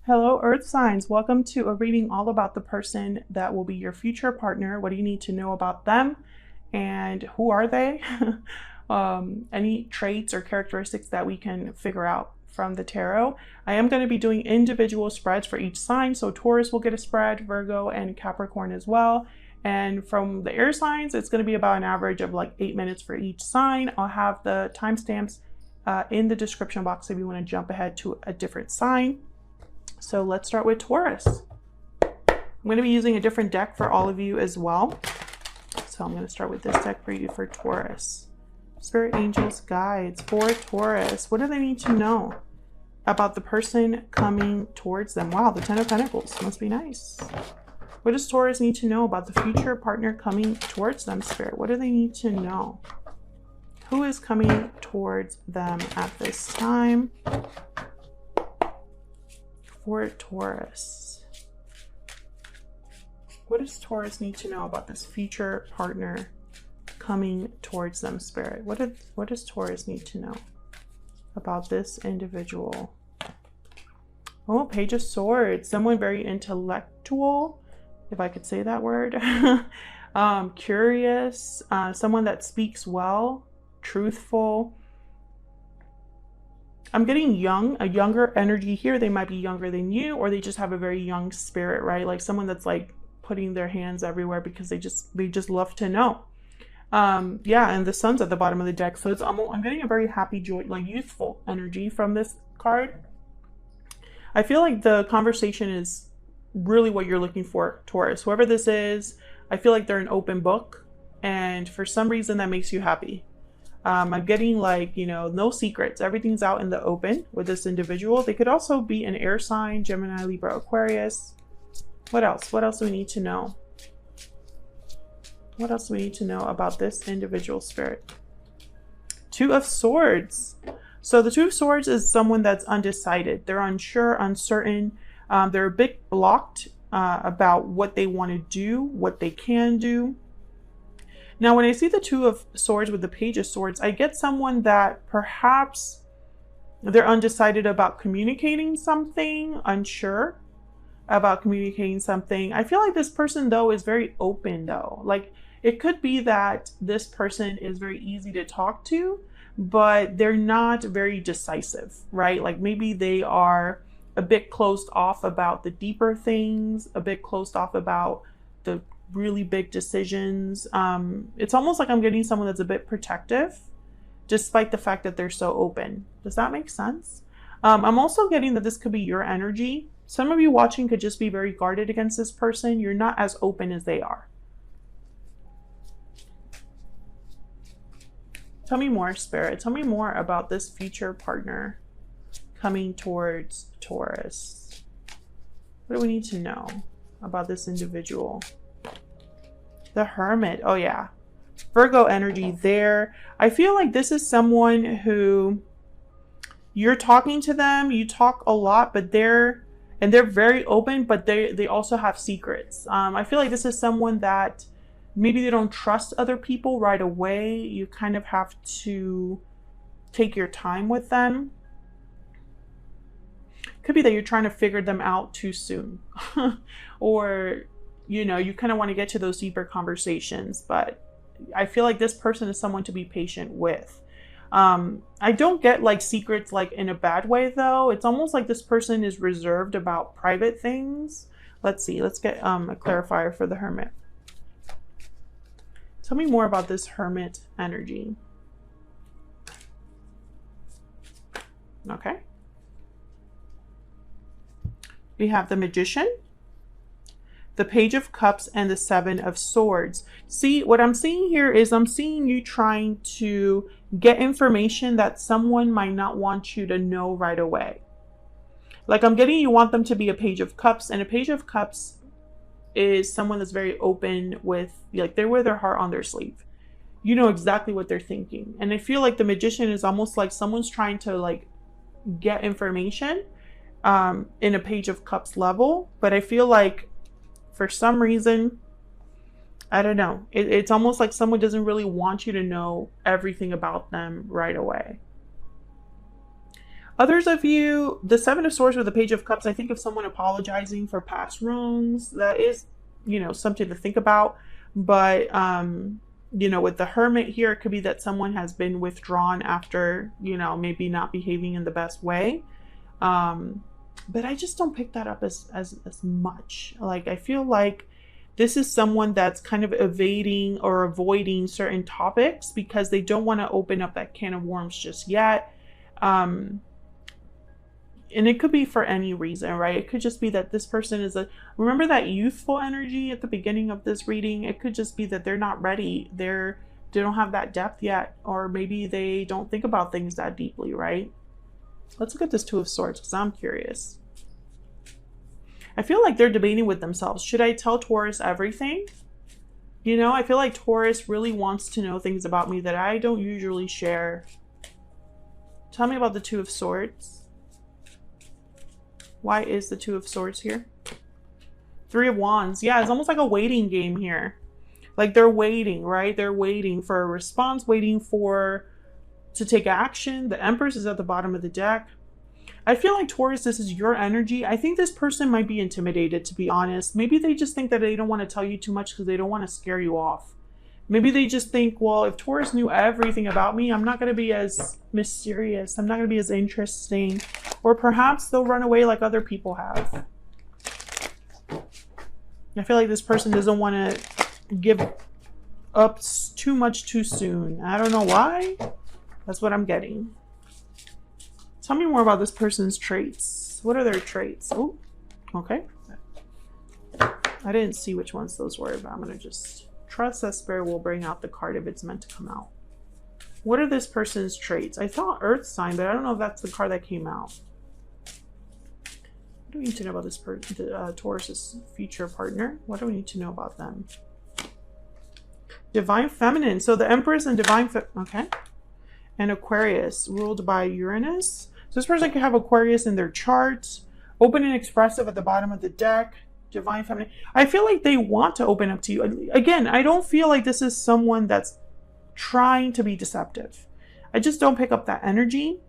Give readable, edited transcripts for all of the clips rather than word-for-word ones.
Hello, Earth signs. Welcome to a reading all about the person that will be your future partner. What do you need to know about them? And who are they? Any traits or characteristics that we can figure out from the tarot. I am going to be doing individual spreads for each sign. So Taurus will get a spread, Virgo and Capricorn as well. And from the air signs, it's going to be about an average of like 8 minutes for each sign. I'll have the timestamps in the description box if you want to jump ahead to a different sign. So let's start with Taurus. I'm going to be using a different deck for all of you as well. So I'm going to start with this deck for you for Taurus. Spirit, angels, guides for Taurus. What do they need to know about the person coming towards them? Wow, the Ten of Pentacles must be nice. What does Taurus need to know about the future partner coming towards them, Spirit? What do they need to know? Who is coming towards them at this time? For Taurus. What does Taurus need to know about this future partner coming towards them, Spirit? What does Taurus need to know about this individual? Oh, Page of Swords. Someone very intellectual, if I could say that word. Curious. Someone that speaks well, truthful. I'm getting young, a younger energy here. They might be younger than you, or they just have a very young spirit, right? Like someone that's like putting their hands everywhere because they just love to know. Yeah, and the sun's at the bottom of the deck. So I'm getting a very happy, joy, like youthful energy from this card. I feel like the conversation is really what you're looking for, Taurus. Whoever this is, I feel like they're an open book. And for some reason that makes you happy. I'm getting like, no secrets. Everything's out in the open with this individual. They could also be an air sign, Gemini, Libra, Aquarius. What else? What else do we need to know? What else do we need to know about this individual, Spirit? Two of Swords. So the Two of Swords is someone that's undecided. They're unsure, uncertain. They're a bit blocked about what they want to do, what they can do. Now, when I see the Two of Swords with the Page of Swords, I get someone that perhaps they're undecided about communicating something, unsure about communicating something. I feel like this person, though, is very open, though. Like, it could be that this person is very easy to talk to, but they're not very decisive, right? Like, maybe they are a bit closed off about the deeper things, a bit closed off about the really big decisions. It's almost like I'm getting someone that's a bit protective, despite the fact that they're so open. Does that make sense? I'm also getting that this could be your energy. Some of you watching could just be very guarded against this person. You're not as open as they are. Tell me more, Spirit. Tell me more about this future partner coming towards Taurus. What do we need to know about this individual? The Hermit. Oh yeah, Virgo energy there. I feel like this is someone who you're talking to them. You talk a lot, but they're very open, but they also have secrets. I feel like this is someone that maybe they don't trust other people right away. You kind of have to take your time with them. Could be that you're trying to figure them out too soon, or you kind of want to get to those deeper conversations, but I feel like this person is someone to be patient with. I don't get like secrets like in a bad way though. It's almost like this person is reserved about private things. Let's see. Let's get a clarifier for the Hermit. Tell me more about this Hermit energy. Okay. We have the Magician, the Page of Cups, and the Seven of Swords. See, what I'm seeing here is I'm seeing you trying to get information that someone might not want you to know right away. Like I'm getting you want them to be a Page of Cups, and a Page of Cups is someone that's very open with, like they wear their heart on their sleeve. You know exactly what they're thinking. And I feel like the Magician is almost like someone's trying to like get information in a Page of Cups level, but I feel like for some reason, I don't know. It's almost like someone doesn't really want you to know everything about them right away. Others of you, the Seven of Swords with the Page of Cups, I think of someone apologizing for past wrongs. That is, you know, something to think about. But, you know, with the Hermit here, it could be that someone has been withdrawn after, you know, maybe not behaving in the best way. But I just don't pick that up as much. Like, I feel like this is someone that's kind of evading or avoiding certain topics because they don't want to open up that can of worms just yet. And it could be for any reason, right? It could just be that this person is remember that youthful energy at the beginning of this reading? It could just be that they're not ready. They don't have that depth yet, or maybe they don't think about things that deeply, right? Let's look at this Two of Swords because I'm curious. I feel like they're debating with themselves. Should I tell Taurus everything? You know, I feel like Taurus really wants to know things about me that I don't usually share. Tell me about the Two of Swords. Why is the Two of Swords here? Three of Wands. Yeah, it's almost like a waiting game here. Like they're waiting, right? They're waiting for a response, waiting to take action. The Empress is at the bottom of the deck. I feel like Taurus, this is your energy. I think this person might be intimidated, to be honest. Maybe they just think that they don't want to tell you too much because they don't want to scare you off. Maybe they just think, well, if Taurus knew everything about me, I'm not going to be as mysterious. I'm not going to be as interesting. Or perhaps they'll run away like other people have. I feel like this person doesn't want to give up too much too soon. I don't know why. That's what I'm getting. Tell me more about this person's traits. What are their traits? Oh, okay. I didn't see which ones those were, but I'm going to just trust that Spirit will bring out the card if it's meant to come out. What are this person's traits? I thought Earth sign, but I don't know if that's the card that came out. What do we need to know about this Taurus's future partner? What do we need to know about them? Divine Feminine. So the Empress and Divine okay. And Aquarius, ruled by Uranus. So this person could have Aquarius in their charts. Open and expressive at the bottom of the deck. Divine Feminine. I feel like they want to open up to you. Again, I don't feel like this is someone that's trying to be deceptive. I just don't pick up that energy.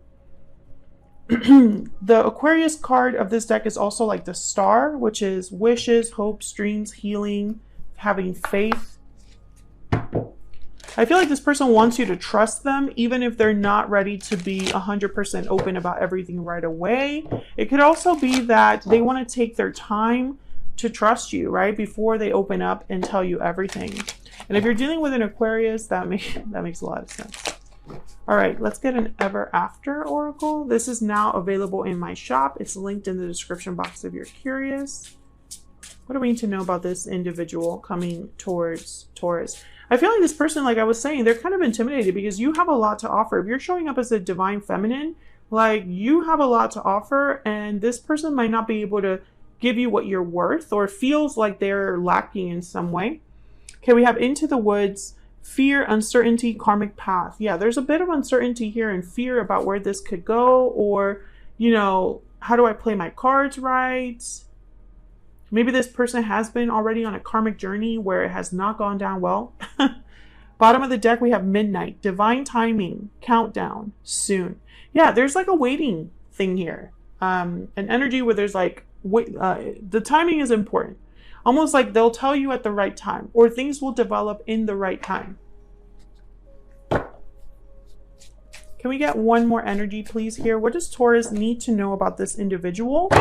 The Aquarius card of this deck is also like the Star, which is wishes, hopes, dreams, healing, having faith. I feel like this person wants you to trust them, even if they're not ready to be 100% open about everything right away. It could also be that they want to take their time to trust you, right? Before they open up and tell you everything. And if you're dealing with an Aquarius, that makes a lot of sense. All right, let's get an Ever After Oracle. This is now available in my shop. It's linked in the description box if you're curious. What do we need to know about this individual coming towards Taurus? I feel like this person, like I was saying, they're kind of intimidated because you have a lot to offer. If you're showing up as a Divine Feminine, like you have a lot to offer, and this person might not be able to give you what you're worth, or feels like they're lacking in some way. Okay, we have Into the Woods, fear, uncertainty, karmic path. Yeah, there's a bit of uncertainty here and fear about where this could go, or, you know, how do I play my cards right? Maybe this person has been already on a karmic journey where it has not gone down well. Bottom of the deck, we have Midnight, divine timing, countdown, soon. Yeah, there's like a waiting thing here. An energy where there's like, the timing is important. Almost like they'll tell you at the right time, or things will develop in the right time. Can we get one more energy, please, here? What does Taurus need to know about this individual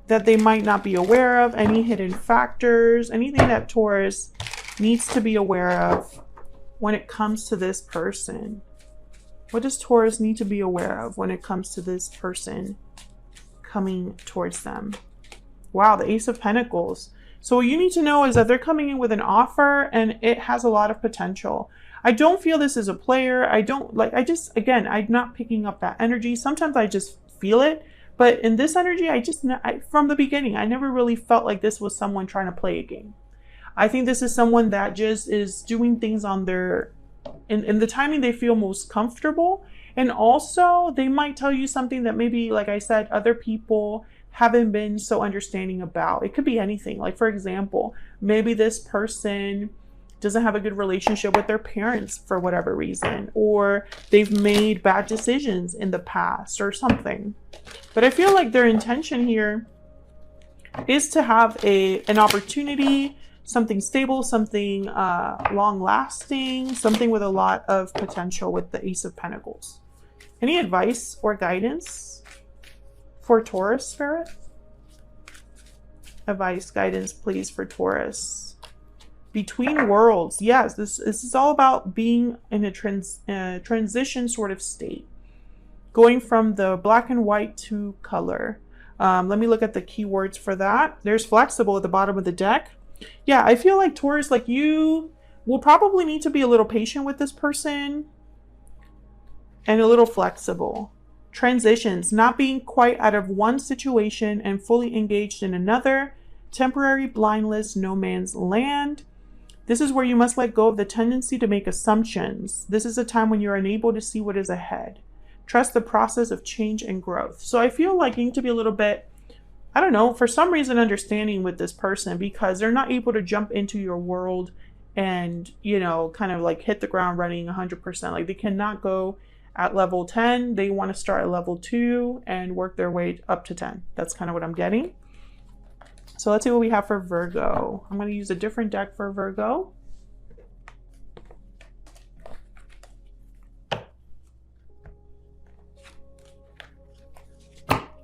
that they might not be aware of? Any hidden factors, anything that Taurus needs to be aware of when it comes to this person? What does Taurus need to be aware of when it comes to this person coming towards them? Wow, the Ace of Pentacles. So what you need to know is that they're coming in with an offer and it has a lot of potential. I don't feel this is a player. Again, I'm not picking up that energy. Sometimes I just feel it. But in this energy, from the beginning, I never really felt like this was someone trying to play a game. I think this is someone that just is doing things on in the timing they feel most comfortable. And also, they might tell you something that maybe, like I said, other people haven't been so understanding about. It could be anything. Like, for example, maybe this person doesn't have a good relationship with their parents for whatever reason, or they've made bad decisions in the past or something. But I feel like their intention here is to have an opportunity, something stable, something long-lasting, something with a lot of potential with the Ace of Pentacles. Any advice or guidance for Taurus, Spirit? Advice, guidance, please, for Taurus. Between worlds. Yes, this is all about being in a transition sort of state. Going from the black and white to color. Let me look at the keywords for that. There's flexible at the bottom of the deck. Yeah, I feel like Taurus, like you will probably need to be a little patient with this person and a little flexible. Transitions, not being quite out of one situation and fully engaged in another. Temporary blindness, no man's land. This is where you must let go of the tendency to make assumptions. This is a time when you're unable to see what is ahead. Trust the process of change and growth. So I feel like you need to be a little bit, I don't know, for some reason understanding with this person, because they're not able to jump into your world and, you know, kind of like hit the ground running 100%. Like they cannot go at level 10. They want to start at level 2 and work their way up to 10. That's kind of what I'm getting. So let's see what we have for Virgo. I'm going to use a different deck for Virgo.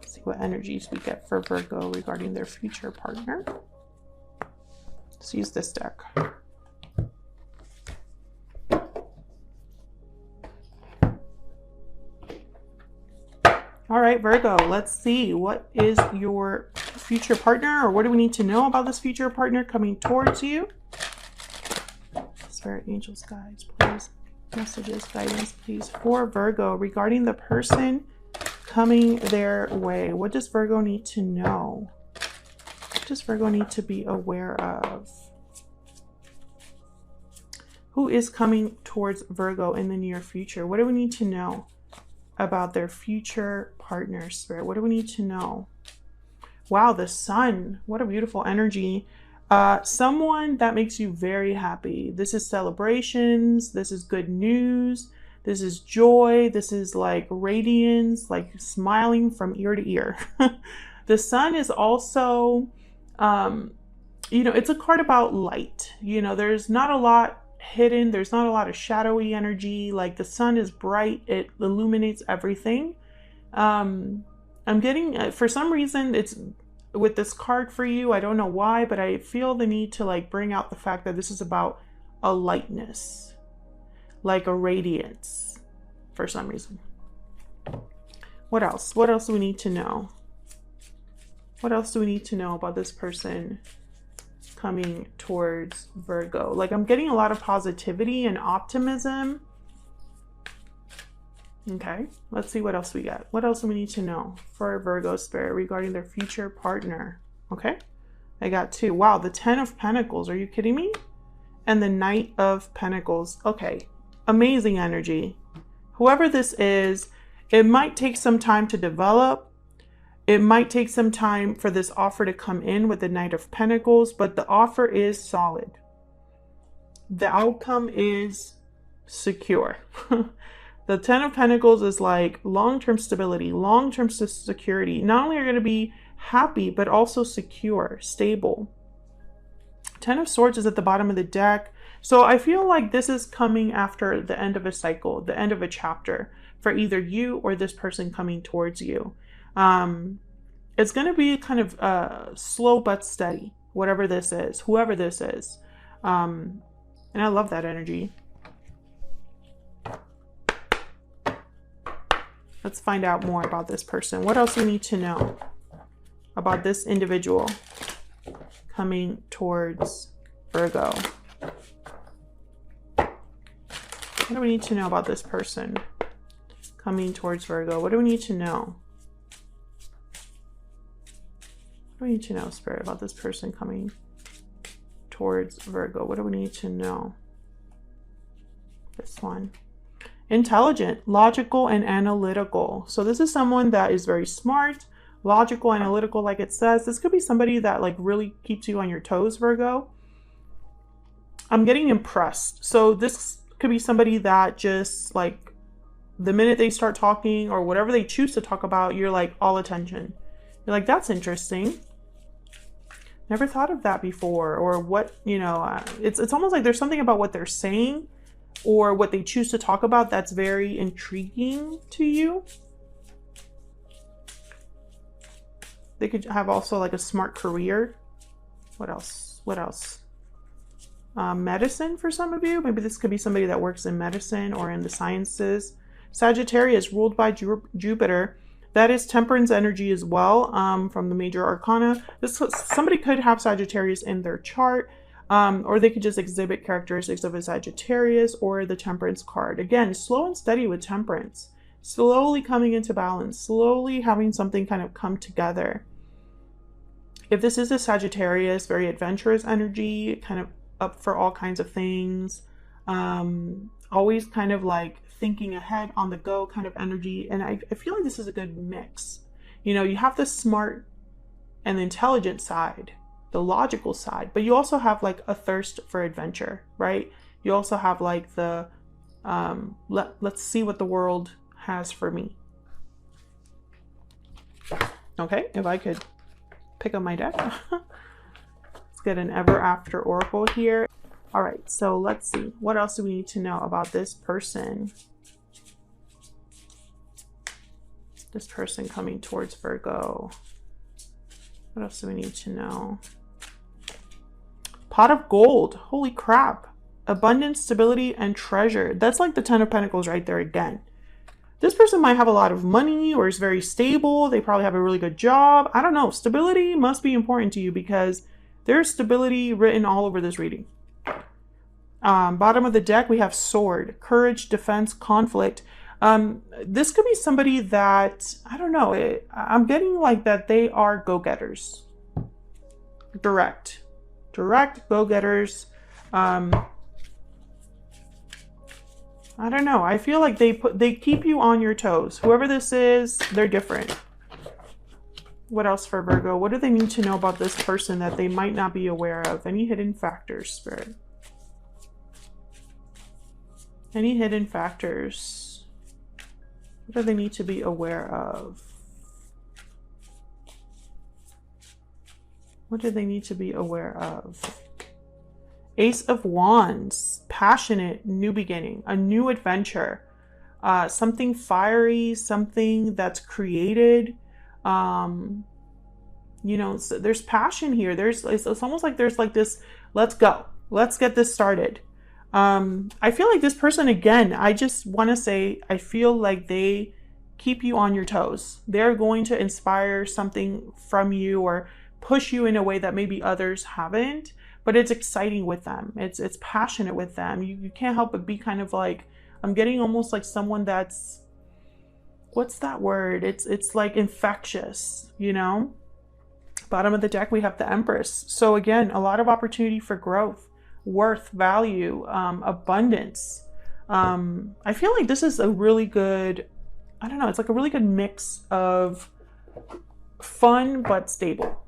See what energies we get for Virgo regarding their future partner. Let's use this deck. All right, Virgo, let's see. What is your future partner, or what do we need to know about this future partner coming towards you? Spirit, angels, guides, please. Messages, guidance, please, for Virgo regarding the person coming their way. What does Virgo need to know? What does Virgo need to be aware of? Who is coming towards Virgo in the near future? What do we need to know about their future partner, Spirit? What do we need to know? Wow, the sun. What a beautiful energy. Someone that makes you very happy. This is celebrations. This is good news. This is joy. This is like radiance, like smiling from ear to ear. The sun is also, you know, it's a card about light. You know, there's not a lot hidden. There's not a lot of shadowy energy. Like the sun is bright. It illuminates everything. I'm getting, for some reason, it's with this card for you. I don't know why, but I feel the need to like bring out the fact that this is about a lightness, like a radiance for some reason. What else? What else do we need to know? What else do we need to know about this person coming towards Virgo? Like I'm getting a lot of positivity and optimism. Okay, let's see what else we got. What else do we need to know for Virgo, Spirit regarding their future partner? Okay, I got 2. Wow, the 10 of Pentacles. Are you kidding me? And the Knight of Pentacles. Okay, amazing energy. Whoever this is, it might take some time to develop. It might take some time for this offer to come in with the Knight of Pentacles, but the offer is solid. The outcome is secure. The 10 of Pentacles is like long-term stability, long-term security. Not only are you going to be happy, but also secure, stable. 10 of Swords is at the bottom of the deck. So I feel like this is coming after the end of a cycle, the end of a chapter for either you or this person coming towards you. It's going to be kind of slow but steady, whatever this is, whoever this is. And I love that energy. Let's find out more about this person. What else do we need to know about this individual coming towards Virgo? What do we need to know about this person coming towards Virgo? What do we need to know? What do we need to know, Spirit, about this person coming towards Virgo? What do we need to know? This one. Intelligent, logical, and analytical. So this is someone that is very smart, logical, analytical, like it says. This could be somebody that like really keeps you on your toes, Virgo. I'm getting impressed. So this could be somebody that just like the minute they start talking or whatever they choose to talk about, you're like all attention. You're like, that's interesting. Never thought of that before. Or what, you know, it's almost like there's something about what they're saying or what they choose to talk about that's very intriguing to you. They could have also like a smart career. What else? What else? Medicine for some of you. Maybe this could be somebody that works in medicine or in the sciences. Sagittarius, ruled by Jupiter. That is temperance energy as well, from the major arcana. Somebody could have Sagittarius in their chart, or they could just exhibit characteristics of a Sagittarius or the temperance card. Again, slow and steady with temperance. Slowly coming into balance, slowly having something kind of come together. If this is a Sagittarius, very adventurous energy, kind of up for all kinds of things, always kind of like thinking ahead, on the go kind of energy. And I feel like this is a good mix. You know, you have the smart and the intelligent side, the logical side, but you also have like a thirst for adventure, right? You also have like the let's see what the world has for me. Okay, if I could pick up my deck. Let's get an ever after oracle here. All right, so let's see. What else do we need to know about this person? This person coming towards Virgo. What else do we need to know? Pot of gold. Holy crap. Abundance, stability, and treasure. That's like the 10 of Pentacles right there again. This person might have a lot of money or is very stable. They probably have a really good job. I don't know. Stability must be important to you because there's stability written all over this reading. Bottom of the deck, we have sword, courage, defense, conflict. This could be somebody that, I don't know, I'm getting like that they are go-getters. Direct go-getters. I don't know. I feel like they keep you on your toes. Whoever this is, they're different. What else for Virgo? What do they need to know about this person that they might not be aware of? Any hidden factors, Spirit? Any hidden factors? What do they need to be aware of? What do they need to be aware of? Ace of Wands, passionate, new beginning, a new adventure, something fiery, something that's created. You know, so there's passion here. It's almost like there's like this, let's go, let's get this started. I feel like this person, again, I just want to say, I feel like they keep you on your toes. They're going to inspire something from you or push you in a way that maybe others haven't, but it's exciting with them. It's passionate with them. You can't help but be kind of like, I'm getting almost like someone that's, what's that word? It's like infectious, you know? Bottom of the deck, we have the Empress. So again, a lot of opportunity for growth, worth, value, abundance. I feel like this is a really good, I don't know, it's like a really good mix of fun but stable.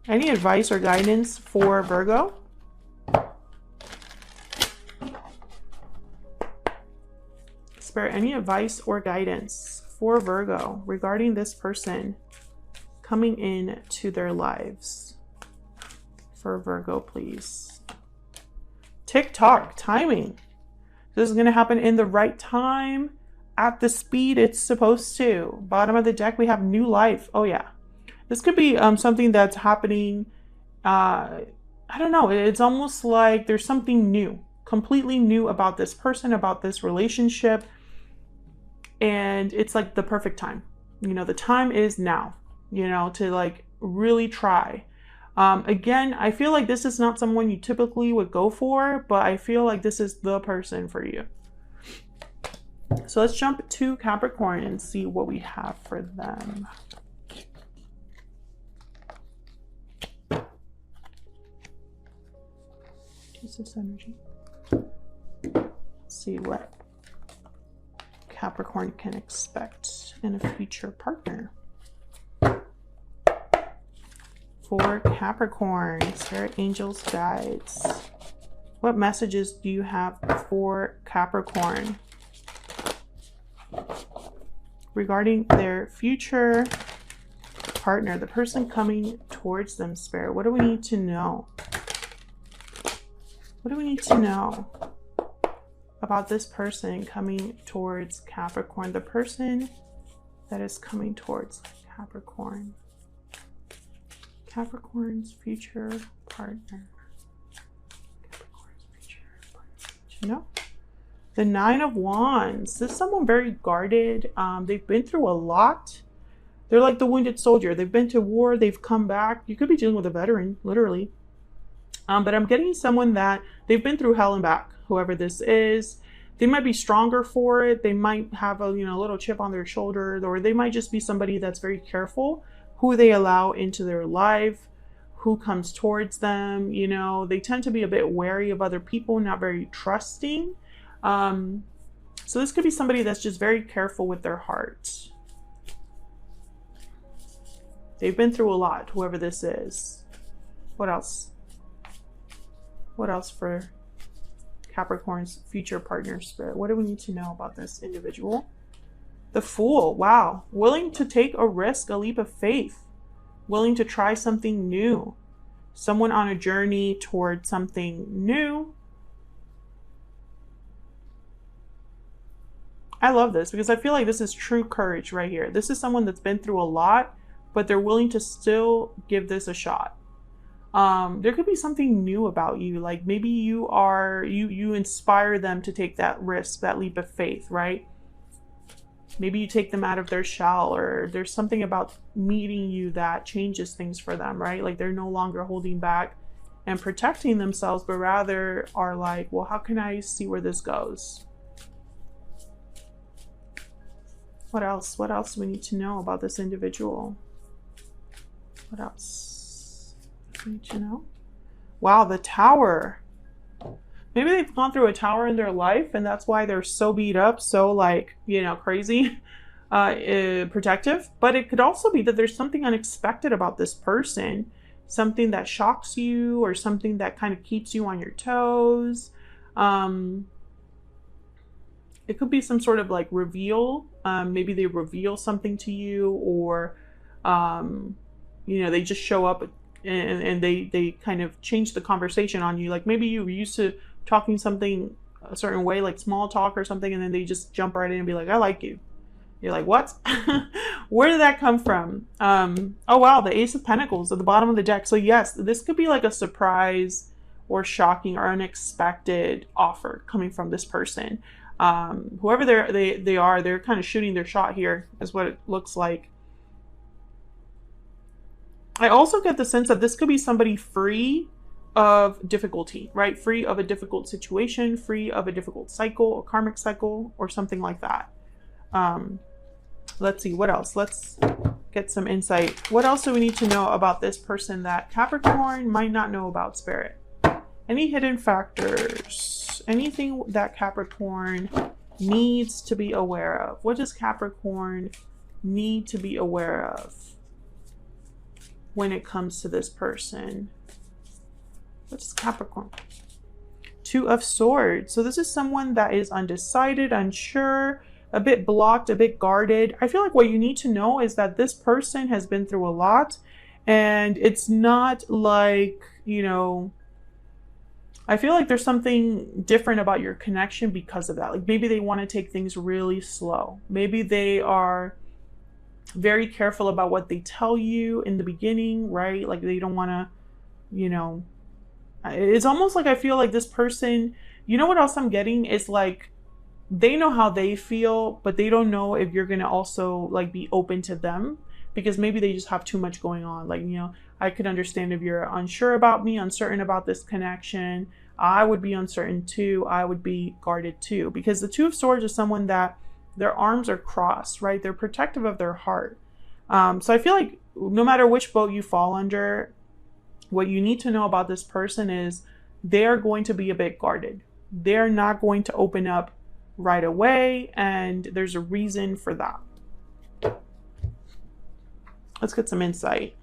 Any advice or guidance for Virgo? Spirit, any advice or guidance for Virgo regarding this person coming in to their lives? For Virgo, please. Tick-tock, timing. This is going to happen in the right time, at the speed it's supposed to. Bottom of the deck, we have new life. Oh yeah. This could be something that's happening, I don't know, it's almost like there's something new, completely new about this person, about this relationship, and it's like the perfect time. You know, the time is now, you know, to like really try. Again, I feel like this is not someone you typically would go for, but I feel like this is the person for you. So let's jump to Capricorn and see what we have for them. This energy. Let's see what Capricorn can expect in a future partner. For Capricorn, spirit, angels, guides. What messages do you have for Capricorn regarding their future partner, the person coming towards them, spirit? What do we need to know? What do we need to know about this person coming towards Capricorn? The person that is coming towards Capricorn. Capricorn's future partner. Capricorn's future partner. You know? The Nine of Wands. This is someone very guarded. They've been through a lot. They're like the wounded soldier. They've been to war. They've come back. You could be dealing with a veteran, literally. But I'm getting someone that they've been through hell and back. Whoever this is, they might be stronger for it. They might have a little chip on their shoulder, or they might just be somebody that's very careful who they allow into their life, who comes towards them. They tend to be a bit wary of other people, not very trusting. So this could be somebody that's just very careful with their heart. They've been through a lot, whoever this is. What else? What else for Capricorn's future partner, spirit? What do we need to know about this individual? The Fool. Wow. Willing to take a risk, a leap of faith. Willing to try something new. Someone on a journey towards something new. I love this because I feel like this is true courage right here. This is someone that's been through a lot, but they're willing to still give this a shot. There could be something new about you. Like maybe you inspire them to take that risk, that leap of faith, right? Maybe you take them out of their shell, or there's something about meeting you that changes things for them, right? Like they're no longer holding back and protecting themselves, but rather are like, well, how can I see where this goes? What else? What else do we need to know about this individual? What else do we need to know? Wow, the Tower. Maybe they've gone through a tower in their life, and that's why they're so beat up, so crazy, protective. But it could also be that there's something unexpected about this person, something that shocks you, or something that kind of keeps you on your toes. It could be some sort of reveal. Maybe they reveal something to you, or they just show up and they kind of change the conversation on you. Like maybe you were used to talking something a certain way, like small talk or something, and then they just jump right in and be like, I like you. You're like, what? Where did that come from? Oh wow, the Ace of Pentacles at the bottom of the deck. So yes, this could be like a surprise or shocking or unexpected offer coming from this person. Whoever they are, they're kind of shooting their shot here, is what it looks like. I also get the sense that this could be somebody free of difficulty, right? Free of a difficult situation, free of a difficult cycle, a karmic cycle, or something like that. Let's see, what else? Let's get some insight. What else do we need to know about this person that Capricorn might not know about, spirit? Any hidden factors? Anything that Capricorn needs to be aware of? What does Capricorn need to be aware of when it comes to this person? What is Capricorn? Two of Swords. So this is someone that is undecided, unsure, a bit blocked, a bit guarded. I feel like what you need to know is that this person has been through a lot, and it's not like, I feel like there's something different about your connection because of that. Like maybe they want to take things really slow. Maybe they are very careful about what they tell you in the beginning, right? Like they don't want to, it's almost like I feel like this person, what else I'm getting is like, they know how they feel, but they don't know if you're going to also be open to them, because maybe they just have too much going on. I could understand if you're unsure about me, uncertain about this connection. I would be uncertain too. I would be guarded too, because the Two of Swords is someone that their arms are crossed, right? They're protective of their heart. So I feel like no matter which boat you fall under, what you need to know about this person is they're going to be a bit guarded. They're not going to open up right away, and there's a reason for that. Let's get some insight.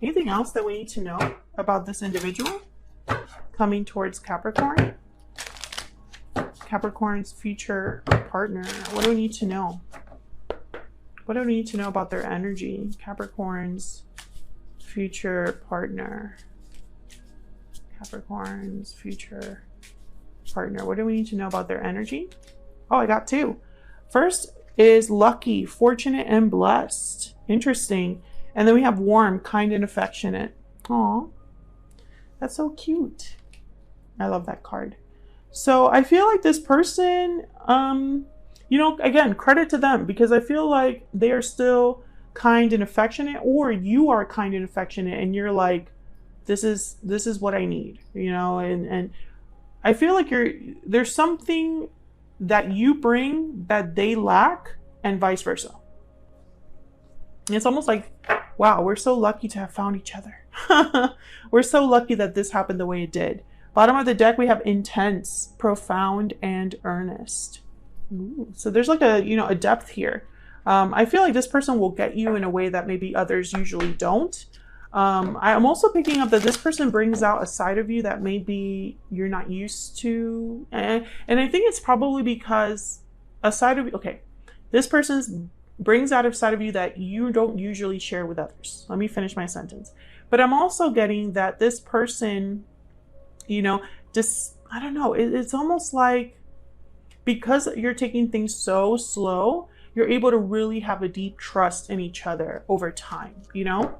Anything else that we need to know about this individual coming towards Capricorn? Capricorn's future partner. What do we need to know? What do we need to know about their energy? Capricorn's future partner. Capricorn's future partner. What do we need to know about their energy? Oh, I got two. First is lucky, fortunate, and blessed. Interesting. And then we have warm, kind, and affectionate. Aw, that's so cute. I love that card. So I feel like this person, you know, again, credit to them, because I feel like they are still kind and affectionate, or you are kind and affectionate and you're like, this is what I need, you know, and I feel like there's something that you bring that they lack, and vice versa. It's almost like, wow, we're so lucky to have found each other. We're so lucky that this happened the way it did. Bottom of the deck, we have intense, profound, and earnest. Ooh, so there's like a, you know, a depth here. I feel like this person will get you in a way that maybe others usually don't. I'm also picking up that this person brings out a side of you that maybe you're not used to. And I think it's probably because a side of you, okay, this person brings out a side of you that you don't usually share with others. Let me finish my sentence. But I'm also getting that this person, you know, just, I don't know, it's almost like because you're taking things so slow, you're able to really have a deep trust in each other over time, you know?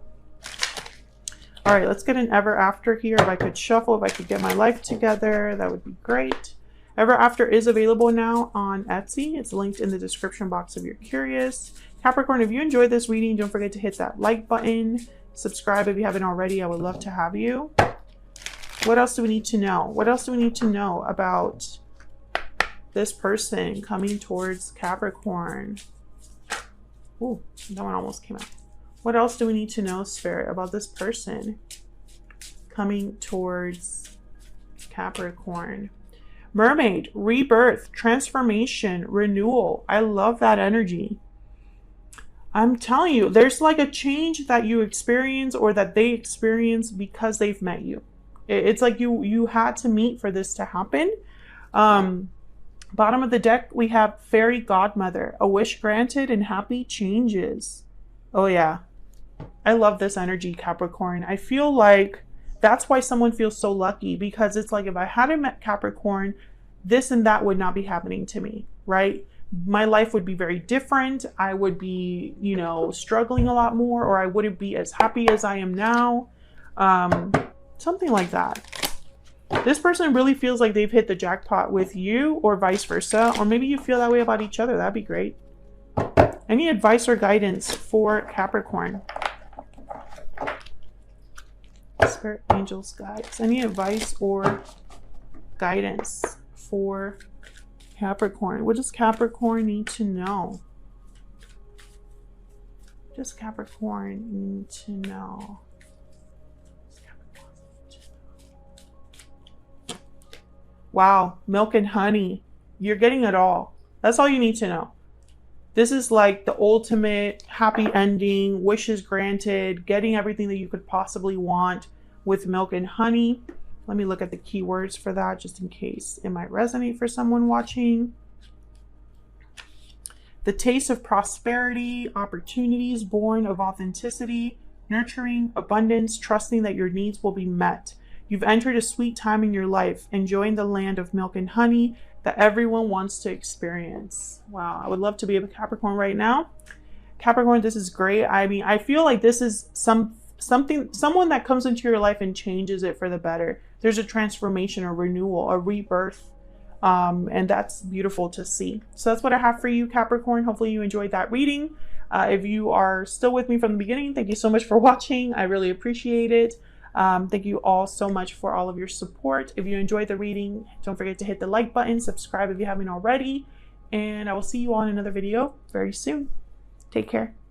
All right, let's get an ever after here. If I could shuffle, if I could get my life together, that would be great. Ever after is available now on Etsy. It's linked in the description box if you're curious. Capricorn, if you enjoyed this reading, don't forget to hit that like button. Subscribe if you haven't already. I would love to have you. What else do we need to know? What else do we need to know about this person coming towards Capricorn? Ooh, that one almost came out. What else do we need to know, Spirit, about this person coming towards Capricorn? Mermaid, rebirth, transformation, renewal. I love that energy. I'm telling you, there's like a change that you experience or that they experience because they've met you. It's like you had to meet for this to happen. Bottom of the deck, we have Fairy Godmother, a wish granted and happy changes. Oh yeah. I love this energy, Capricorn. I feel like that's why someone feels so lucky, because it's like if I hadn't met Capricorn, this and that would not be happening to me, right? My life would be very different. I would be, you know, struggling a lot more, or I wouldn't be as happy as I am now. Something like that. This person really feels like they've hit the jackpot with you, or vice versa. Or maybe you feel that way about each other. That'd be great. Any advice or guidance for Capricorn? Spirit, angels, guides. Any advice or guidance for Capricorn? What does Capricorn need to know? What does Capricorn need to know? Wow, milk and honey. You're getting it all. That's all you need to know. This is like the ultimate happy ending, wishes granted, getting everything that you could possibly want with milk and honey. Let me look at the keywords for that just in case it might resonate for someone watching. The taste of prosperity, opportunities born of authenticity, nurturing, abundance, trusting that your needs will be met. You've entered a sweet time in your life, enjoying the land of milk and honey that everyone wants to experience. Wow, I would love to be a Capricorn right now. Capricorn, this is great. I mean, I feel like this is someone that comes into your life and changes it for the better. There's a transformation, a renewal, a rebirth, and that's beautiful to see. So that's what I have for you, Capricorn. Hopefully you enjoyed that reading. If you are still with me from the beginning, thank you so much for watching. I really appreciate it. Thank you all so much for all of your support. If you enjoyed the reading, don't forget to hit the like button, subscribe if you haven't already, and I will see you on another video very soon. Take care.